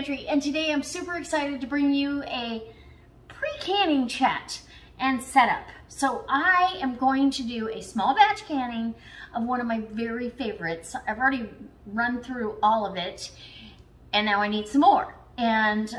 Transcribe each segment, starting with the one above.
Pantry, and today I'm super excited to bring you a pre-canning chat and setup. So I am going to do a small batch canning of one of my very favorites. I've already run through all of it, and now I need some more. And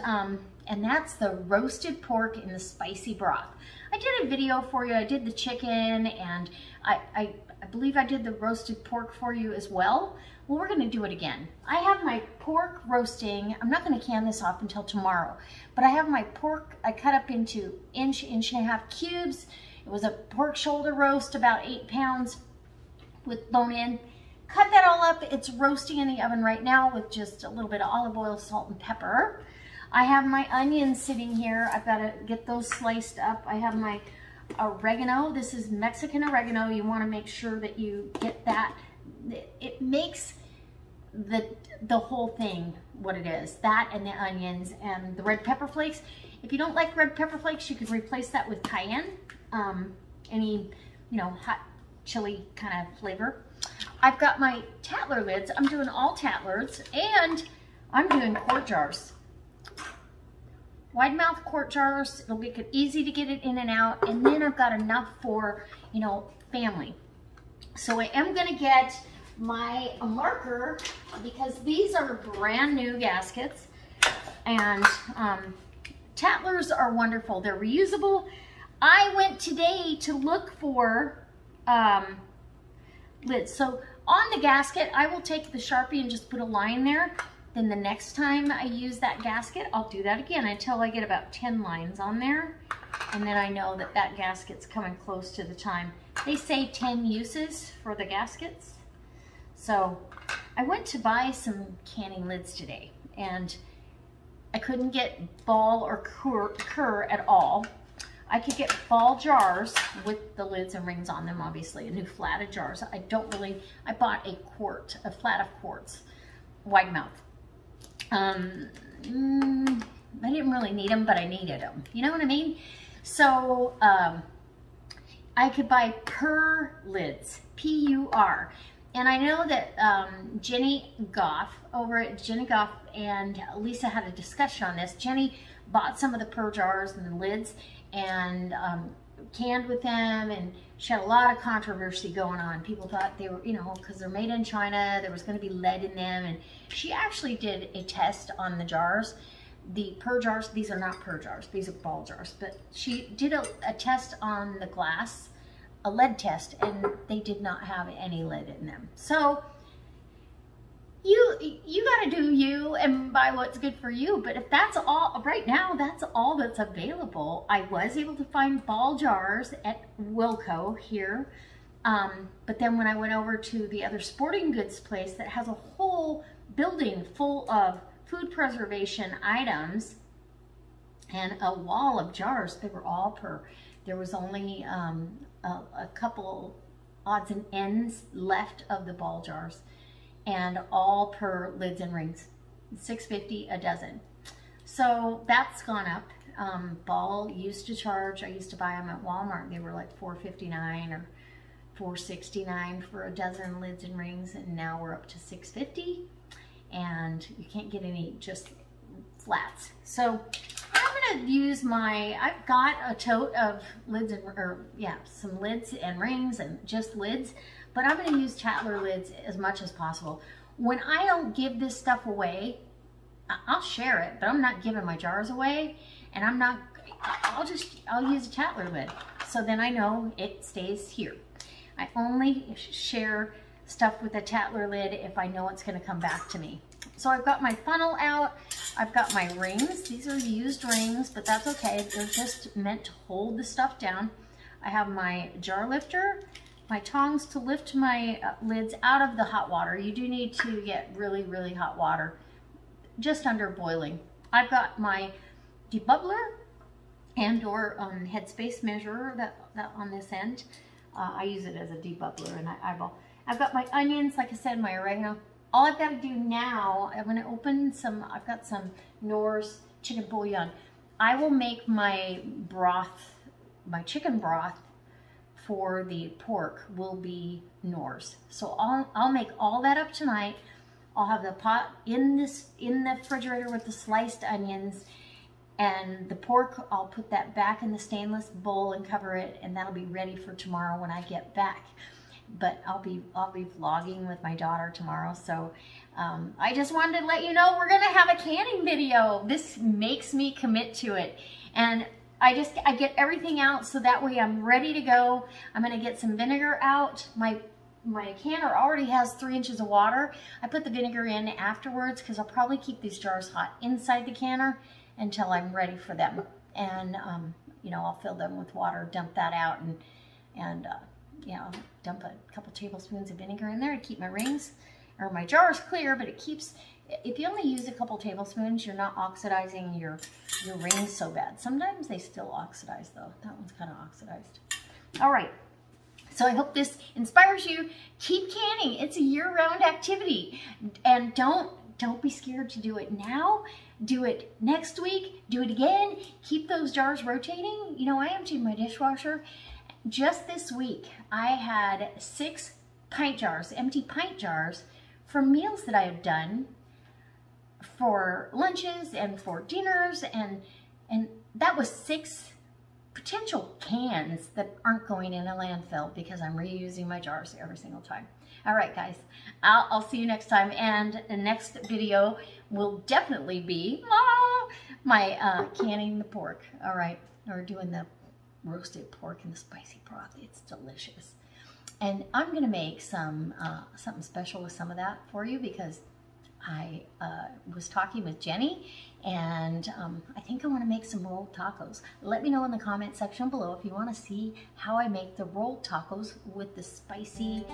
that's the roasted pork in the spicy broth. I did a video for you. I did the chicken, and I believe I did the roasted pork for you as well. Well, we're gonna do it again. I have my pork roasting. I'm not gonna can this off until tomorrow, but I have my pork, I cut up into inch and a half cubes. It was a pork shoulder roast, about 8 pounds with bone in. Cut that all up. It's roasting in the oven right now with just a little bit of olive oil, salt, and pepper. I have my onions sitting here. I've got to get those sliced up. I have my oregano. This is Mexican oregano. You want to make sure that you get that. It makes the whole thing what it is. That and the onions and the red pepper flakes. If you don't like red pepper flakes, you could replace that with cayenne. Any, hot chili kind of flavor. I've got my Tatler lids. I'm doing all Tatlers, and I'm doing quart jars. Wide mouth quart jars. It'll make it easy to get it in and out. And then I've got enough for, family. So I am gonna get my marker because these are brand new gaskets, and Tatlers are wonderful. They're reusable. I went today to look for lids. So on the gasket, I will take the Sharpie and just put a line there. Then the next time I use that gasket, I'll do that again until I get about 10 lines on there. And then I know that that gasket's coming close to the time. They say 10 uses for the gaskets. So I went to buy some canning lids today, and I couldn't get ball or cur at all. I could get ball jars with the lids and rings on them, obviously, a new flat of jars. I bought a flat of quarts, wide mouth. I didn't really need them, but I needed them. You know what I mean? So I could buy Pur lids, P-U-R. And I know that Jenny Goff over at Jenny Goff and Lisa had a discussion on this. Jenny bought some of the Pur jars and the lids and canned with them, and she had a lot of controversy going on. People thought they were, because they're made in China, there was going to be lead in them, and she actually did a test on the jars. The Pur jars, these are not Pur jars, these are ball jars, but she did a test on the glass, a lead test, and they did not have any lead in them. So you got to do you and buy what's good for you. But if that's all, right now, that's all that's available. I was able to find ball jars at Wilco here. But then when I went over to the other sporting goods place that has a whole building full of food preservation items and a wall of jars, they were all Pur. There was only a couple odds and ends left of the ball jars, and all Pur lids and rings, $6.50 a dozen. So that's gone up. Ball used to charge, I used to buy them at Walmart. They were like $4.59 or $4.69 for a dozen lids and rings, and now we're up to $6.50, and you can't get any just flats. So I'm gonna use I've got a tote of lids some lids and rings and just lids, but I'm gonna use Tatler lids as much as possible. When I don't give this stuff away, I'll share it, but I'm not giving my jars away, and I'll use a Tatler lid. So then I know it stays here. I only share stuff with a Tatler lid if I know it's gonna come back to me. So I've got my funnel out. I've got my rings. These are used rings, but that's okay. They're just meant to hold the stuff down. I have my jar lifter, my tongs to lift my lids out of the hot water. You do need to get really, really hot water, just under boiling. I've got my debubbler and or headspace measurer that on this end. I use it as a debubbler and I eyeball. I've got my onions, like I said, my oregano. All I've got to do now, I'm going to open I've got some Knorr's chicken bouillon. I will make my broth, my chicken broth for the pork will be Knorr's. So I'll make all that up tonight. I'll have the pot in the refrigerator with the sliced onions, and the pork, I'll put that back in the stainless bowl and cover it, and that'll be ready for tomorrow when I get back. But I'll be vlogging with my daughter tomorrow, so I just wanted to let you know we're gonna have a canning video. This makes me commit to it, and I get everything out so that way I'm ready to go. I'm gonna get some vinegar out. My canner already has 3 inches of water. I put the vinegar in afterwards because I'll probably keep these jars hot inside the canner until I'm ready for them. And you know, I'll fill them with water, dump that out, and you know, dump a couple tablespoons of vinegar in there to keep my rings or my jars clear. But it keeps, if you only use a couple tablespoons, you're not oxidizing your rings so bad. Sometimes they still oxidize though. That one's kind of oxidized. All right. So I hope this inspires you. Keep canning. It's a year-round activity. And don't be scared to do it now. Do it next week. Do it again. Keep those jars rotating. You know, I emptied my dishwasher. Just this week, I had 6 pint jars, empty pint jars, for meals that I have done for lunches and for dinners. And that was 6 potential cans that aren't going in a landfill because I'm reusing my jars every single time. All right, guys, I'll see you next time. And the next video will definitely be my canning the pork. All right, or doing the roasted pork and the spicy broth. It's delicious. And I'm going to make some something special with some of that for you because I was talking with Jenny, and I think I want to make some rolled tacos. Let me know in the comment section below if you want to see how I make the rolled tacos with the spicy